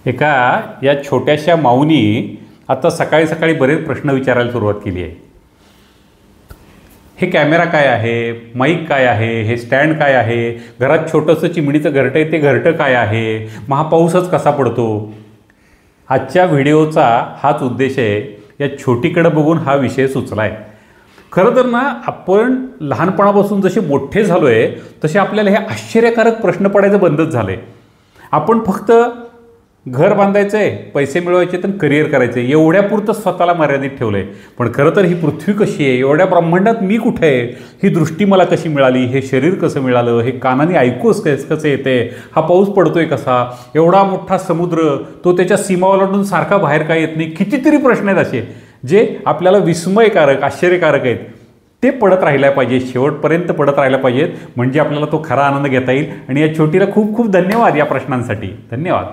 एका या छोट्याशा माऊनी आता सकाळी सकाळी बरेच प्रश्न विचारायला सुरुवात केली आहे. हे कॅमेरा काय आहे, माईक काय आहे, हे स्टँड काय आहे, घरात छोटंसं चिमणीचं घरटं आहे ते घरटं काय आहे, मग हा पाऊसच कसा पडतो. आजच्या व्हिडिओचा हाच उद्देश आहे. या छोटीकडे बघून हा विषय सुचला आहे. खरं तर ना, आपण लहानपणापासून जसे मोठे झालो आहे तसे आपल्याला हे आश्चर्यकारक प्रश्न पडायचं बंदच झालं आहे. आपण फक्त घर बांधायचं आहे, पैसे मिळवायचे तर करिअर करायचं आहे, एवढ्यापुरतं स्वतःला मर्यादित ठेवलं आहे. पण खरं तर ही पृथ्वी कशी आहे, एवढ्या ब्रह्मांडात मी कुठे आहे, ही दृष्टी मला कशी मिळाली, हे शरीर कसं मिळालं, हे कानाने ऐकूच कसं येते, हा पाऊस पडतोय कसा, एवढा मोठा समुद्र तो त्याच्या सीमा ओलांडून सारखा बाहेर काय येत नाही, कितीतरी प्रश्न आहेत असे जे आपल्याला विस्मयकारक आश्चर्यकारक आहेत. ते पडत राहिला पाहिजे, शेवटपर्यंत पडत राहिला पाहिजेत, म्हणजे आपल्याला तो खरा आनंद घेता येईल. आणि या छोटीला खूप खूप धन्यवाद या प्रश्नांसाठी. धन्यवाद.